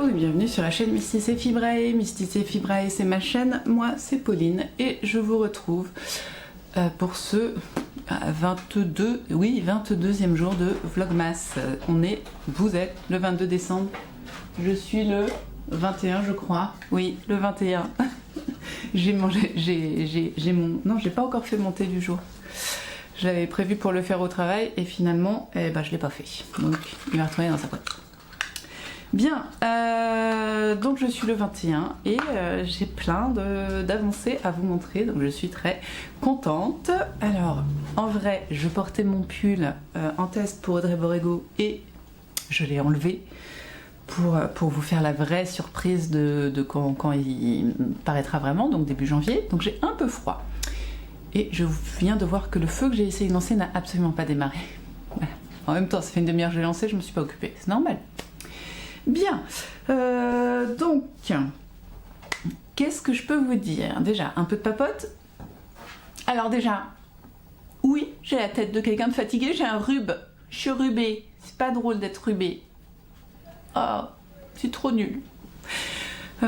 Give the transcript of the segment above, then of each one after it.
Et bienvenue sur la chaîne Mystic Fibrae. Mystic Fibrae, c'est ma chaîne, moi c'est Pauline et je vous retrouve pour ce 22e jour de Vlogmas. Vous êtes le 22 décembre, je suis le 21 je crois, oui le 21. Non, j'ai pas encore fait mon thé du jour. J'avais prévu pour le faire au travail et finalement, je l'ai pas fait. Donc il va retourner dans sa boîte. Bien, donc je suis le 21 et j'ai plein d'avancées à vous montrer, donc je suis très contente. Alors, en vrai, je portais mon pull en test pour Audrey Borrego et je l'ai enlevé pour vous faire la vraie surprise de quand il paraîtra vraiment, donc début janvier. Donc j'ai un peu froid. Et je viens de voir que le feu que j'ai essayé de lancer n'a absolument pas démarré. Voilà. En même temps, ça fait une demi-heure que j'ai lancé, je me suis pas occupée, c'est normal. Bien, donc, qu'est-ce que je peux vous dire? Déjà, un peu de papote. Alors déjà, oui, j'ai la tête de quelqu'un de fatigué, j'ai un rhume. Je suis rubée, c'est pas drôle d'être rubée. Oh, c'est trop nul.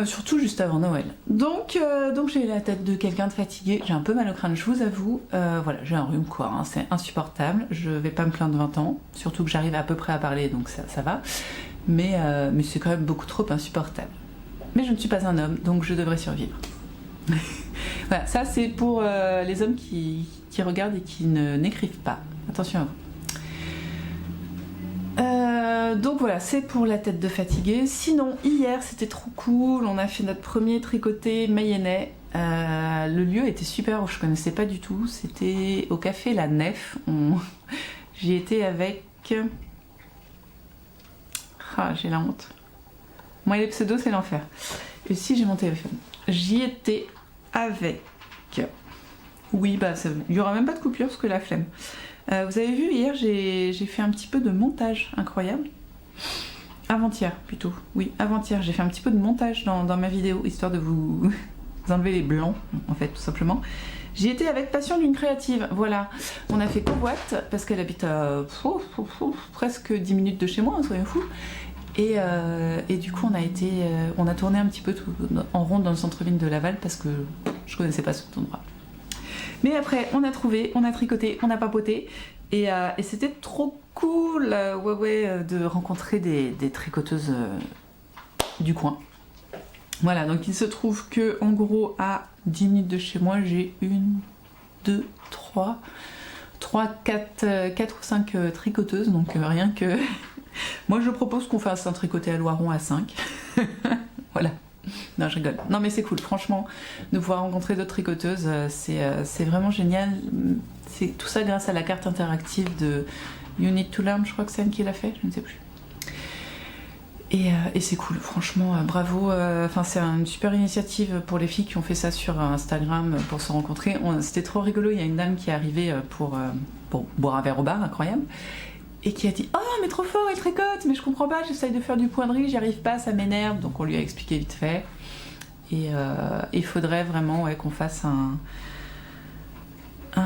Surtout juste avant Noël. Donc j'ai la tête de quelqu'un de fatigué, j'ai un peu mal au crâne, je vous avoue. Voilà, j'ai un rhume quoi, hein, c'est insupportable. Je vais pas me plaindre de 20 ans, surtout que j'arrive à peu près à parler, donc ça va. Mais c'est quand même beaucoup trop insupportable. Mais je ne suis pas un homme, donc je devrais survivre. Voilà, ça c'est pour les hommes qui regardent et qui n'écrivent pas. Attention à vous. Donc voilà, c'est pour la tête de fatigué. Sinon, hier c'était trop cool, on a fait notre premier tricoté Mayennais. Le lieu était super, je connaissais pas du tout. C'était au café La Nef. J'y étais avec... Ah, j'ai la honte. Moi, les pseudos, c'est l'enfer. Et si j'ai mon téléphone. J'y étais avec... Oui, il y aura même pas de coupure parce que la flemme. Vous avez vu, hier, j'ai fait un petit peu de montage incroyable. Avant-hier, plutôt. Oui, avant-hier, j'ai fait un petit peu de montage dans ma vidéo, histoire de vous enlever les blancs, en fait, tout simplement. J'y étais avec Passion d'une créative, voilà. On a fait covoite, parce qu'elle habite à presque 10 minutes de chez moi, hein, soyons fous. Et du coup, on a tourné un petit peu en rond dans le centre-ville de Laval, parce que je connaissais pas cet endroit. Mais après, on a trouvé, on a tricoté, on a papoté, et c'était trop cool de rencontrer des tricoteuses du coin. Voilà, donc il se trouve que en gros à 10 minutes de chez moi, j'ai 4 ou 5 tricoteuses, donc rien que... Moi je propose qu'on fasse un tricoté à Loiron à 5. Voilà. Non, je rigole. Non mais c'est cool, franchement, de pouvoir rencontrer d'autres tricoteuses, c'est vraiment génial. C'est tout ça grâce à la carte interactive de You Need to Learn, je crois que c'est Anne qui l'a fait, je ne sais plus. Et c'est cool, franchement, bravo. Enfin, c'est une super initiative pour les filles qui ont fait ça sur Instagram pour se rencontrer. C'était trop rigolo, il y a une dame qui est arrivée pour boire un verre au bar, incroyable, et qui a dit « Oh, mais trop fort, elle tricote, mais je comprends pas, j'essaye de faire du point de riz, j'y arrive pas, ça m'énerve. » Donc on lui a expliqué vite fait. Et il faudrait vraiment qu'on fasse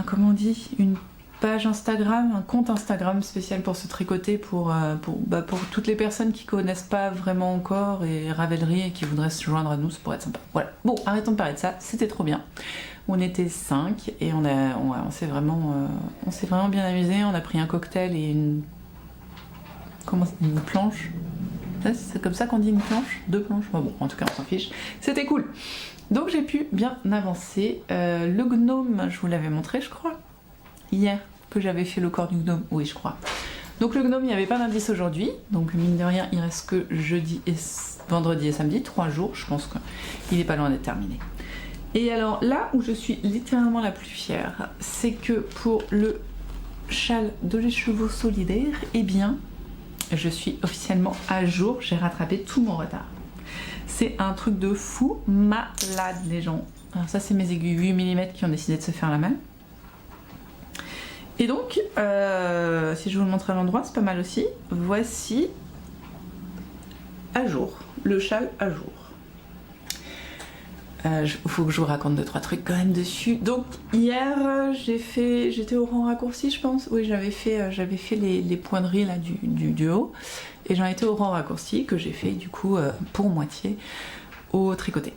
comment on dit, une page Instagram, un compte Instagram spécial pour se tricoter pour toutes les personnes qui connaissent pas vraiment encore et Ravelry et qui voudraient se joindre à nous, ça pourrait être sympa. Voilà. Bon, arrêtons de parler de ça, c'était trop bien. On était 5 et on s'est vraiment bien amusé. On a pris un cocktail et une planche. C'est comme ça qu'on dit une planche? 2 planches? Bon, en tout cas, on s'en fiche. C'était cool. Donc j'ai pu bien avancer. Le gnome, je vous l'avais montré, je crois, hier, que j'avais fait le corps du gnome. Oui, je crois. Donc le gnome, il n'y avait pas d'indice aujourd'hui. Donc mine de rien, il reste que vendredi et samedi, 3 jours. Je pense qu'il n'est pas loin d'être terminé. Et alors là où je suis littéralement la plus fière, c'est que pour le châle de les chevaux solidaires, eh bien, je suis officiellement à jour. J'ai rattrapé tout mon retard. C'est un truc de fou, malade les gens. Alors ça, c'est mes aiguilles 8 mm qui ont décidé de se faire la malle. Et donc, si je vous le montre à l'endroit, c'est pas mal aussi. Voici à jour, le châle à jour. faut que je vous raconte 2-3 trucs quand même dessus. Donc hier j'étais au rang raccourci je pense. Oui j'avais fait les pointeries là du haut. Et j'en étais au rang raccourci que j'ai fait du coup pour moitié au tricoté.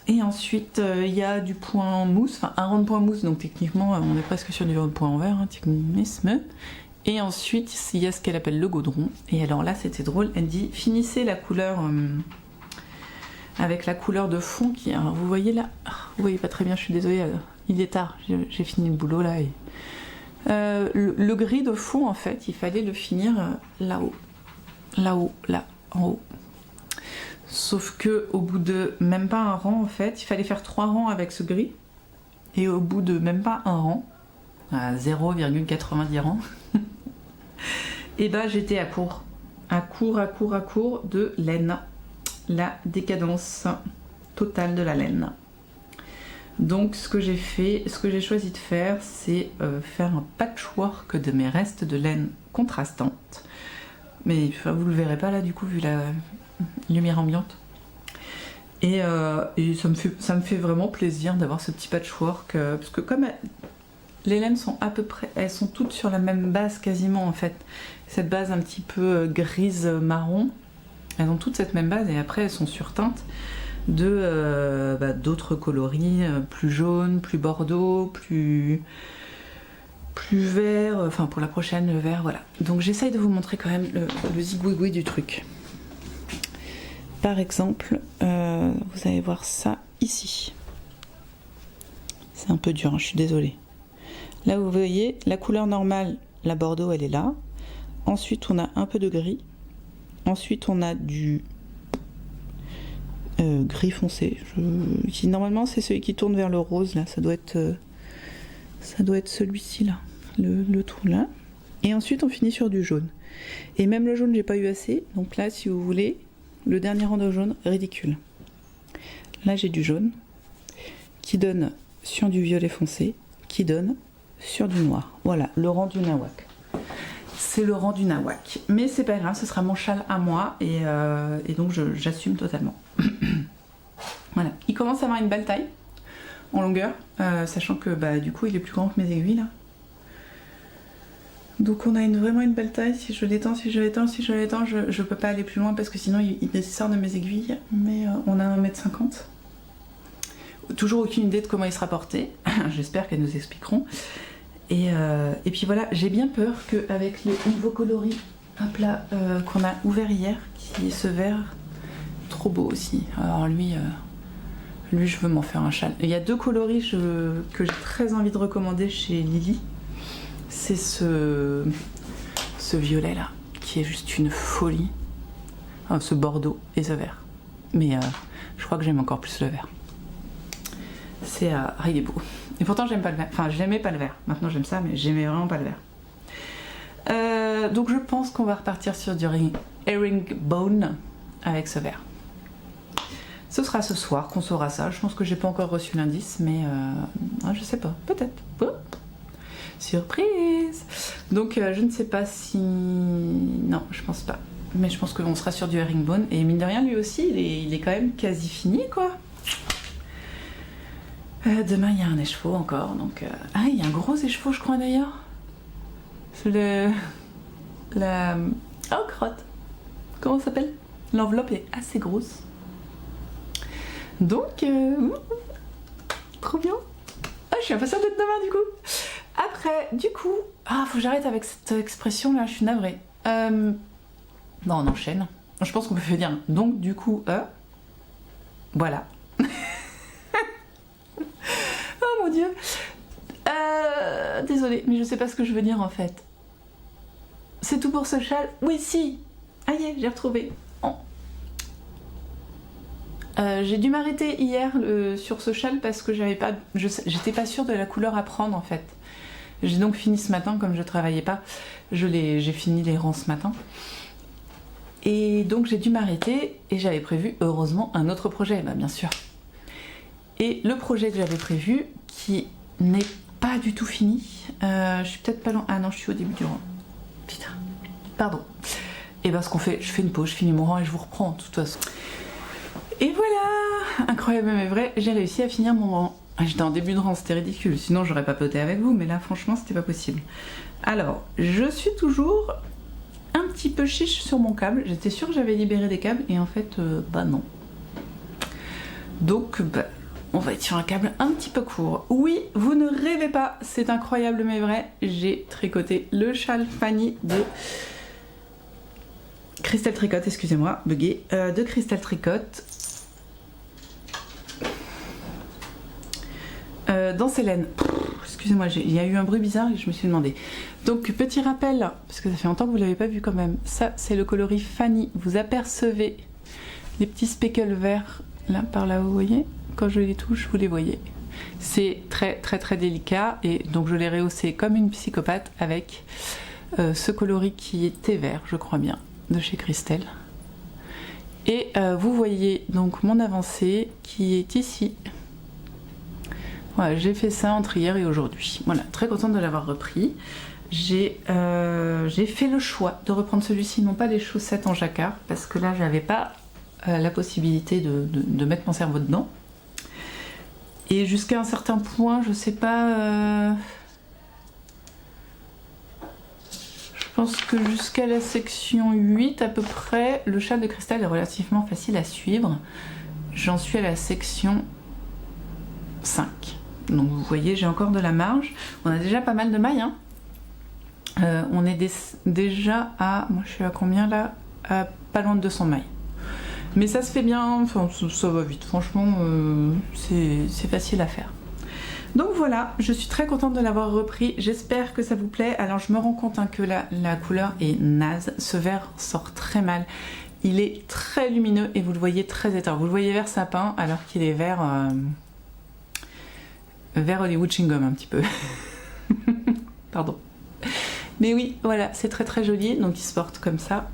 Et ensuite il y a du point mousse, enfin un rang de point mousse, donc techniquement on est presque sur du point en verre, hein, technisme. Et ensuite il y a ce qu'elle appelle le gaudron. Et alors là c'était drôle, elle dit finissez la couleur avec la couleur de fond qui, alors vous voyez là, vous voyez pas très bien, je suis désolée, il est tard, j'ai fini le boulot là. Et le gris de fond en fait, il fallait le finir là-haut, là en haut. Sauf que au bout de même pas un rang en fait, il fallait faire 3 rangs avec ce gris. Et au bout de même pas un rang, à 0,90 rangs, et bah j'étais à court de laine. La décadence totale de la laine. Donc ce que j'ai choisi de faire, c'est faire un patchwork de mes restes de laine contrastantes. Mais enfin, vous le verrez pas là du coup vu la lumière ambiante. Et ça me fait vraiment plaisir d'avoir ce petit patchwork parce que comme les laines sont à peu près, elles sont toutes sur la même base quasiment en fait. Cette base un petit peu grise marron. Elles ont toutes cette même base et après elles sont surteintes d'autres coloris plus jaunes, plus bordeaux, plus vert, enfin pour la prochaine le vert, voilà. Donc j'essaye de vous montrer quand même le zigouigoui du truc. Par exemple, vous allez voir ça ici. C'est un peu dur, hein, je suis désolée. Là vous voyez, la couleur normale, la bordeaux elle est là. Ensuite on a un peu de gris. Ensuite on a du gris foncé, qui normalement c'est celui qui tourne vers le rose là, ça doit être celui-ci là, le trou là. Et ensuite on finit sur du jaune. Et même le jaune j'ai pas eu assez, donc là si vous voulez, le dernier rang de jaune, ridicule. Là j'ai du jaune, qui donne sur du violet foncé, qui donne sur du noir. Voilà, le rang du nawak. C'est le rang du nawak. Mais c'est pas grave, ce sera mon châle à moi et donc j'assume totalement. Voilà, il commence à avoir une belle taille en longueur, sachant que bah, du coup il est plus grand que mes aiguilles là. Donc on a vraiment une belle taille. Si je l'étends, je peux pas aller plus loin parce que sinon il sort de mes aiguilles. Mais on a 1m50. Toujours aucune idée de comment il sera porté. J'espère qu'elles nous expliqueront. Et puis voilà, j'ai bien peur qu'avec les nouveaux coloris hop là, qu'on a ouvert hier, qui est ce vert, trop beau aussi. Alors lui je veux m'en faire un châle. Il y a 2 coloris que j'ai très envie de recommander chez Lily. C'est ce violet là, qui est juste une folie. Enfin, ce bordeaux et ce vert. Mais je crois que j'aime encore plus le vert. Il est beau. Et pourtant j'aime pas le vert. Enfin j'aimais pas le vert. Maintenant j'aime ça, mais j'aimais vraiment pas le vert. Donc je pense qu'on va repartir sur du herringbone avec ce vert. Ce sera ce soir qu'on saura ça. Je pense que j'ai pas encore reçu l'indice, mais je sais pas. Peut-être. Oh, surprise. Donc je ne sais pas si... Non, je pense pas. Mais je pense qu'on sera sur du herringbone. Et mine de rien, lui aussi, il est quand même quasi fini, quoi. Demain il y a un écheveau encore, donc... Ah, il y a un gros écheveau je crois d'ailleurs. C'est oh, crotte. Comment ça s'appelle? L'enveloppe est assez grosse. Donc... trop bien. Ah, je suis impatiente d'être demain du coup. Après, du coup... Ah, faut que j'arrête avec cette expression là, je suis navrée. Non, on enchaîne. Je pense qu'on peut dire donc du coup... Voilà. Oh mon dieu. Désolée, mais je sais pas ce que je veux dire en fait. C'est tout pour ce châle. Oui, si. Ah y est, j'ai retrouvé. Oh. J'ai dû m'arrêter hier sur ce châle parce que j'étais pas sûre de la couleur à prendre en fait. J'ai donc fini ce matin, comme je travaillais pas, j'ai fini les rangs ce matin. Et donc j'ai dû m'arrêter et j'avais prévu heureusement un autre projet, bah bien sûr. Et le projet que j'avais prévu, qui n'est pas du tout fini, je suis peut-être pas loin. Ah non, je suis au début du rang. Putain, pardon. Et ben ce qu'on fait, je fais une pause, je finis mon rang et je vous reprends de toute façon. Et voilà, incroyable mais vrai, j'ai réussi à finir mon rang. J'étais en début de rang, c'était ridicule, sinon j'aurais papoté avec vous, mais là franchement c'était pas possible. Alors, je suis toujours un petit peu chiche sur mon câble, j'étais sûre que j'avais libéré des câbles et en fait, bah non. Donc, bah, on va être sur un câble un petit peu court. Oui, vous ne rêvez pas, c'est incroyable mais vrai, j'ai tricoté le châle Fanny de Crystal Tricot, excusez-moi, bugué, de Crystal Tricot. Dans Célène, excusez-moi, il y a eu un bruit bizarre et je me suis demandé. Donc petit rappel, parce que ça fait longtemps que vous ne l'avez pas vu quand même, ça c'est le coloris Fanny. Vous apercevez les petits speckles verts là par là, vous voyez? Quand je les touche, vous les voyez. C'est très très très délicat et donc je l'ai rehaussé comme une psychopathe avec ce coloris qui est thé vert, je crois bien, de chez Christelle. Et vous voyez donc mon avancée qui est ici. Voilà, j'ai fait ça entre hier et aujourd'hui. Voilà, très contente de l'avoir repris. J'ai fait le choix de reprendre celui-ci, non pas les chaussettes en jacquard, parce que là, j'avais pas la possibilité de mettre mon cerveau dedans. Et jusqu'à un certain point, je sais pas... je pense que jusqu'à la section 8 à peu près, le châle de cristal est relativement facile à suivre. J'en suis à la section 5. Donc vous voyez, j'ai encore de la marge. On a déjà pas mal de mailles. Hein. On est déjà à... Moi je suis à combien là? À pas loin de 200 mailles. Mais ça se fait bien, enfin ça va vite. Franchement, c'est facile à faire. Donc voilà, je suis très contente de l'avoir repris. J'espère que ça vous plaît. Alors je me rends compte hein, que la couleur est naze. Ce vert sort très mal. Il est très lumineux et vous le voyez très éteint. Vous le voyez vert sapin alors qu'il est vert... vers Hollywood Chewing-Gum un petit peu. Pardon. Mais oui, voilà, c'est très très joli, donc il se porte comme ça.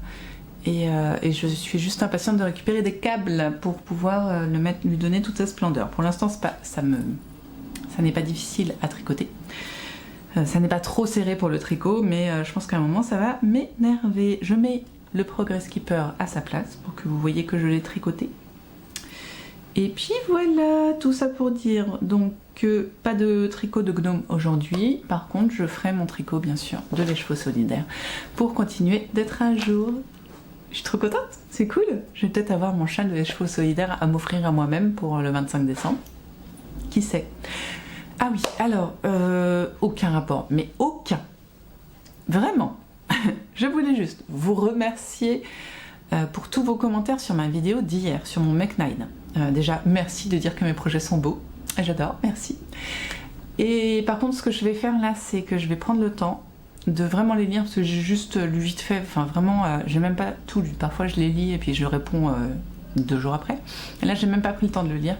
Et je suis juste impatiente de récupérer des câbles pour pouvoir lui donner toute sa splendeur. Pour l'instant, ça n'est pas difficile à tricoter. Ça n'est pas trop serré pour le tricot, mais je pense qu'à un moment ça va m'énerver. Je mets le Progress Keeper à sa place pour que vous voyez que je l'ai tricoté. Et puis voilà, tout ça pour dire donc pas de tricot de gnome aujourd'hui. Par contre, je ferai mon tricot bien sûr de l'écheveau solidaire pour continuer d'être à jour. Je suis trop contente, c'est cool. Je vais peut-être avoir mon châle de l'écheveau solidaire à m'offrir à moi-même pour le 25 décembre. Qui sait? Ah oui, alors, aucun rapport, mais aucun. Vraiment. Je voulais juste vous remercier pour tous vos commentaires sur ma vidéo d'hier, sur mon Make 9. Déjà, merci de dire que mes projets sont beaux. J'adore, merci. Et par contre, ce que je vais faire là, c'est que je vais prendre le temps de vraiment les lire, parce que j'ai juste lu vite fait, enfin vraiment, j'ai même pas tout lu. Parfois, je les lis et puis je réponds 2 jours après. Et là, j'ai même pas pris le temps de le lire.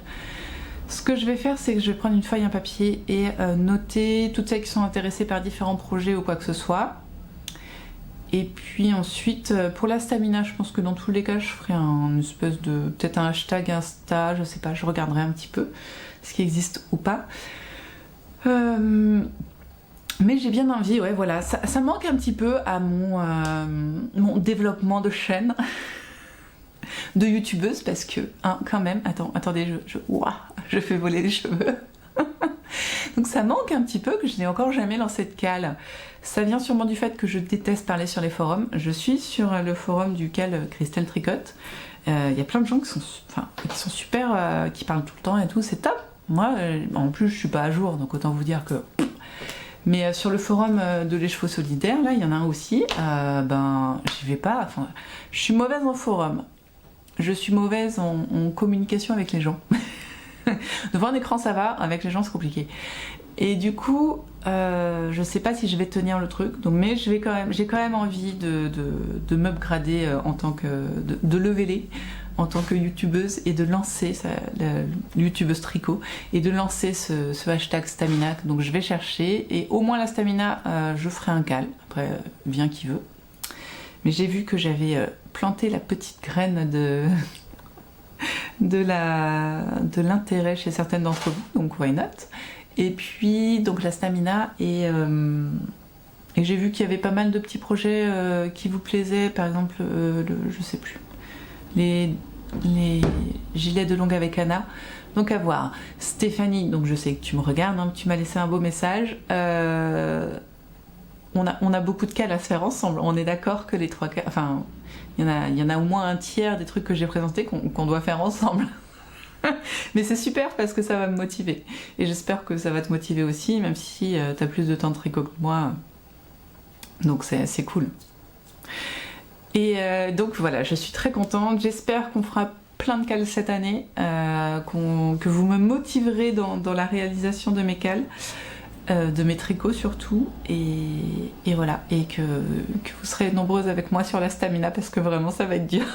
Ce que je vais faire, c'est que je vais prendre une feuille, un papier et noter toutes celles qui sont intéressées par différents projets ou quoi que ce soit. Et puis ensuite, pour la stamina, je pense que dans tous les cas, je ferai un espèce de... peut-être un hashtag Insta, je sais pas, je regarderai un petit peu ce qui existe ou pas. Mais j'ai bien envie, ouais, voilà. Ça manque un petit peu à mon développement de chaîne de youtubeuse parce que, hein, quand même, attendez, je fais voler les cheveux. Donc ça manque un petit peu, que je n'ai encore jamais lancé de cale. Ça vient sûrement du fait que je déteste parler sur les forums. Je suis sur le forum du cal Crystal Tricot. Il y a plein de gens qui sont super, qui parlent tout le temps et tout, c'est top. Moi, en plus, je suis pas à jour, donc autant vous dire que... Mais sur le forum de l'écheveau solidaire, là, il y en a un aussi. J'y vais pas. Enfin, je suis mauvaise en forum. Je suis mauvaise en communication avec les gens. Devant un écran, ça va. Avec les gens, c'est compliqué. Et du coup, je sais pas si je vais tenir le truc. Donc, mais j'ai quand même envie de m'upgrader en tant que... de leveler en tant que youtubeuse et de lancer la youtubeuse tricot et de lancer ce hashtag stamina. Donc je vais chercher et au moins la stamina je ferai un cal, après vient qui veut. Mais j'ai vu que j'avais planté la petite graine de l'intérêt chez certaines d'entre vous, donc why not. Et puis donc la stamina et j'ai vu qu'il y avait pas mal de petits projets qui vous plaisaient, par exemple je sais plus, les gilets de longue avec Anna. Donc à voir. Stéphanie, donc je sais que tu me regardes, hein, tu m'as laissé un beau message. On a beaucoup de cales à se faire ensemble. On est d'accord que les 3 cales... Enfin, il y en a au moins un tiers des trucs que j'ai présentés qu'on doit faire ensemble. Mais c'est super parce que ça va me motiver. Et j'espère que ça va te motiver aussi, même si t'as plus de temps de tricot que moi. Donc c'est cool. Et donc voilà, je suis très contente. J'espère qu'on fera plein de cales cette année, que vous me motiverez dans la réalisation de mes cales. De mes tricots surtout, et voilà, et que vous serez nombreuses avec moi sur la stamina parce que vraiment ça va être dur.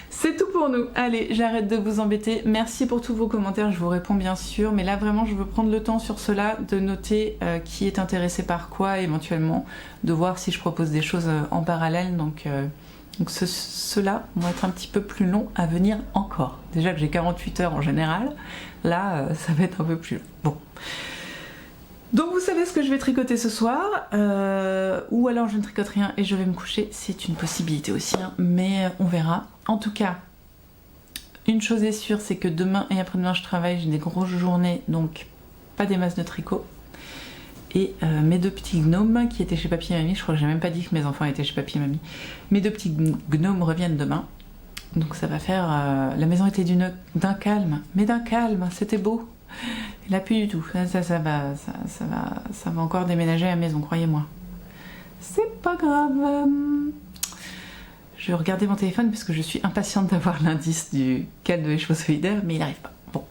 C'est tout pour nous. Allez, j'arrête de vous embêter. Merci pour tous vos commentaires, je vous réponds bien sûr, mais là vraiment je veux prendre le temps sur cela de noter qui est intéressé par quoi, éventuellement de voir si je propose des choses en parallèle, donc ceux-là vont être un petit peu plus longs à venir encore. Déjà que j'ai 48 heures en général, là ça va être un peu plus long. Bon. Donc vous savez ce que je vais tricoter ce soir, ou alors je ne tricote rien et je vais me coucher, c'est une possibilité aussi, hein, mais on verra. En tout cas, une chose est sûre, c'est que demain et après-demain je travaille, j'ai des grosses journées, donc pas des masses de tricot. Et mes 2 petits gnomes qui étaient chez Papy et Mamie, je crois que j'ai même pas dit que mes enfants étaient chez Papy et Mamie, mes 2 petits gnomes reviennent demain, donc ça va faire... la maison était d'un calme, mais d'un calme, c'était beau. Et là plus du tout, ça va encore déménager à la maison, croyez-moi. C'est pas grave. Je vais regarder mon téléphone parce que je suis impatiente d'avoir l'indice du cal de l'écheveau solidaire, mais il n'arrive pas. Bon.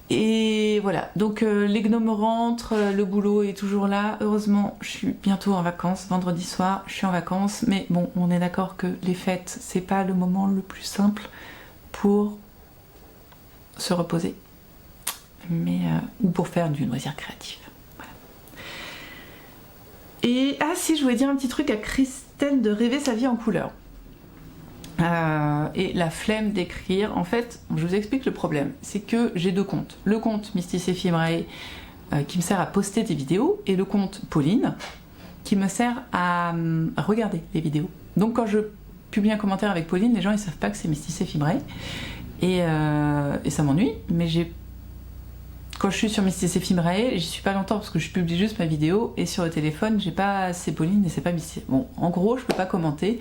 Et voilà, donc les gnomes rentrent, le boulot est toujours là. Heureusement, je suis bientôt en vacances. Vendredi soir, je suis en vacances. Mais bon, on est d'accord que les fêtes, c'est pas le moment le plus simple pour se reposer. Ou pour faire du loisir créatif. Voilà. Et si, je voulais dire un petit truc à Christelle de rêver sa vie en couleur. Et la flemme d'écrire, en fait, je vous explique le problème, c'est que j'ai 2 comptes. Le compte Mystic Fibrae qui me sert à poster des vidéos, et le compte Pauline qui me sert à regarder les vidéos. Donc quand je publie un commentaire avec Pauline, les gens ils savent pas que c'est Mystic Fibrae, et ça m'ennuie, mais quand je suis sur Mystic Fibrae, j'y suis pas longtemps parce que je publie juste ma vidéo, et sur le téléphone, j'ai pas c'est Pauline et c'est pas Mystic. Bon, en gros, je peux pas commenter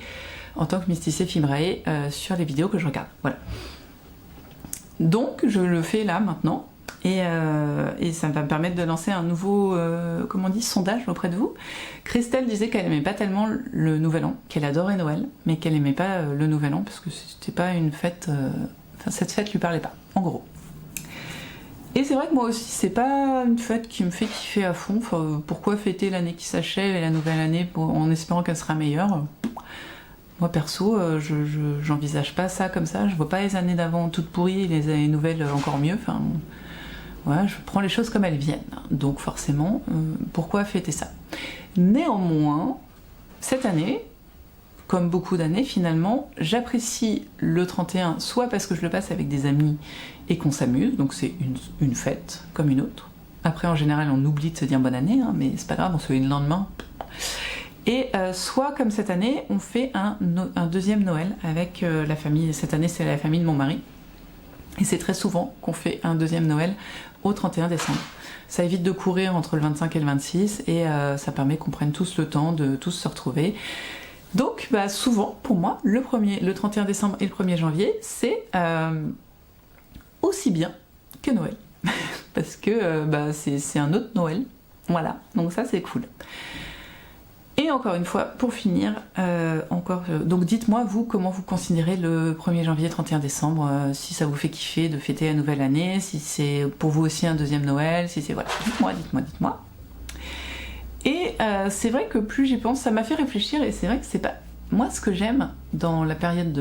en tant que Mystic Fibrae sur les vidéos que je regarde. Voilà. Donc, je le fais là maintenant, et ça va me permettre de lancer un nouveau, sondage auprès de vous. Christelle disait qu'elle aimait pas tellement le Nouvel An, qu'elle adorait Noël, mais qu'elle aimait pas le Nouvel An parce que c'était pas une fête. Cette fête lui parlait pas, en gros. Et c'est vrai que moi aussi, c'est pas une fête qui me fait kiffer à fond. Enfin, pourquoi fêter l'année qui s'achève et la nouvelle année en espérant qu'elle sera meilleure? Moi perso, j'envisage pas ça comme ça. Je vois pas les années d'avant toutes pourries et les années nouvelles encore mieux. Enfin, ouais, je prends les choses comme elles viennent. Donc forcément, pourquoi fêter ça? Néanmoins, cette année, comme beaucoup d'années finalement, j'apprécie le 31 soit parce que je le passe avec des amis et qu'on s'amuse, donc c'est une fête comme une autre. Après en général on oublie de se dire bonne année, hein, mais c'est pas grave, on se fait le lendemain. Et soit comme cette année, on fait un deuxième Noël avec la famille. Cette année c'est la famille de mon mari. Et c'est très souvent qu'on fait un deuxième Noël au 31 décembre. Ça évite de courir entre le 25 et le 26 et ça permet qu'on prenne tous le temps de tous se retrouver. Donc souvent pour moi le 31 décembre et le 1er janvier c'est aussi bien que Noël. Parce que c'est un autre Noël. Voilà, donc ça c'est cool. Et encore une fois, pour finir, donc dites-moi vous comment vous considérez le 1er janvier, 31 décembre, si ça vous fait kiffer de fêter la nouvelle année, si c'est pour vous aussi un deuxième Noël, si c'est... Voilà, dites-moi. Et c'est vrai que plus j'y pense, ça m'a fait réfléchir, et c'est vrai que c'est pas... Moi, ce que j'aime dans la période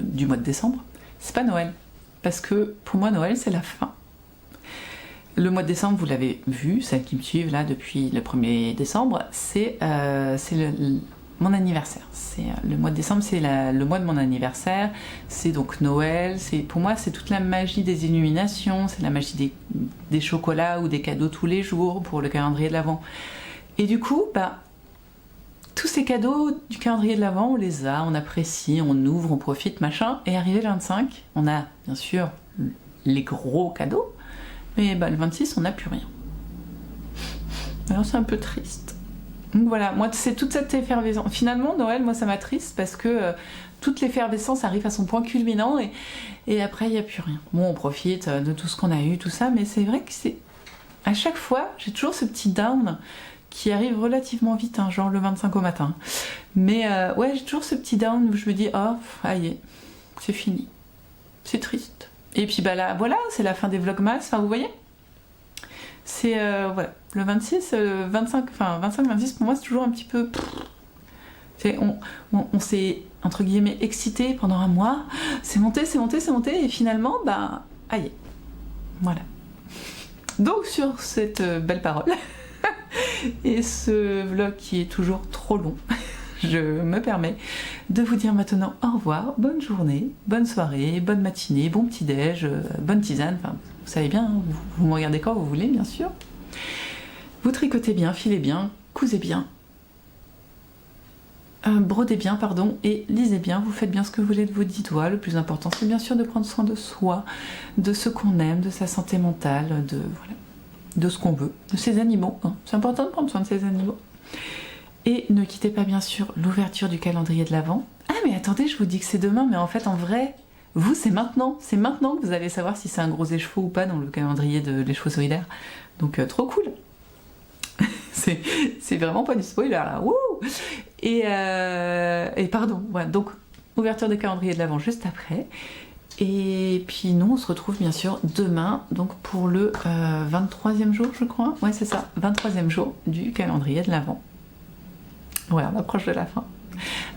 du mois de décembre, c'est pas Noël. Parce que pour moi, Noël, c'est la fin. Le mois de décembre, vous l'avez vu, celles qui me suivent là depuis le 1er décembre, c'est mon anniversaire. Le mois de décembre, c'est le mois de mon anniversaire, c'est donc Noël, pour moi c'est toute la magie des illuminations, c'est la magie des chocolats ou des cadeaux tous les jours pour le calendrier de l'Avent. Et du coup, tous ces cadeaux du calendrier de l'Avent, on les a, on apprécie, on ouvre, on profite, machin. Et arrivé le 25, on a bien sûr les gros cadeaux, mais bah, le 26, on n'a plus rien. Alors c'est un peu triste. Donc voilà, moi c'est toute cette effervescence. Finalement, Noël, moi ça m'attriste parce que toute l'effervescence arrive à son point culminant et après il n'y a plus rien. Bon, on profite de tout ce qu'on a eu, tout ça, mais c'est vrai que c'est... À chaque fois, j'ai toujours ce petit down qui arrive relativement vite, hein, genre le 25 au matin. Mais ouais, j'ai toujours ce petit down où je me dis, oh, aïe, c'est fini. C'est triste. Et puis bah là, voilà, c'est la fin des vlogmas, enfin vous voyez. C'est, voilà, le 26, 25, enfin 25-26 pour moi c'est toujours un petit peu... On s'est, entre guillemets, excité pendant un mois, c'est monté, et finalement, bah, aïe. Voilà. Donc sur cette belle parole, et ce vlog qui est toujours trop long, je me permets de vous dire maintenant au revoir, bonne journée, bonne soirée, bonne matinée, bon petit-déj, bonne tisane, enfin vous savez bien, hein, vous me regardez quand vous voulez bien sûr. Vous tricotez bien, filez bien, cousez bien, brodez bien, pardon, et lisez bien, vous faites bien ce que vous voulez de vos 10 doigts. Le plus important, c'est bien sûr de prendre soin de soi, de ce qu'on aime, de sa santé mentale, voilà, de ce qu'on veut, de ses animaux. Hein. C'est important de prendre soin de ses animaux. Et ne quittez pas, bien sûr, l'ouverture du calendrier de l'Avent. Ah, mais attendez, je vous dis que c'est demain, mais en fait, en vrai, vous, c'est maintenant. C'est maintenant que vous allez savoir si c'est un gros écheveau ou pas dans le calendrier de l'écheveau solidaire. Donc, trop cool. C'est vraiment pas du spoiler là. Wouh et pardon, voilà, donc ouverture des calendriers de l'Avent juste après. Et puis nous on se retrouve bien sûr demain donc pour le 23e jour je crois. Ouais c'est ça, 23e jour du calendrier de l'Avent. Ouais, on approche de la fin.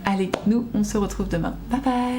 Allez, nous on se retrouve demain. Bye bye.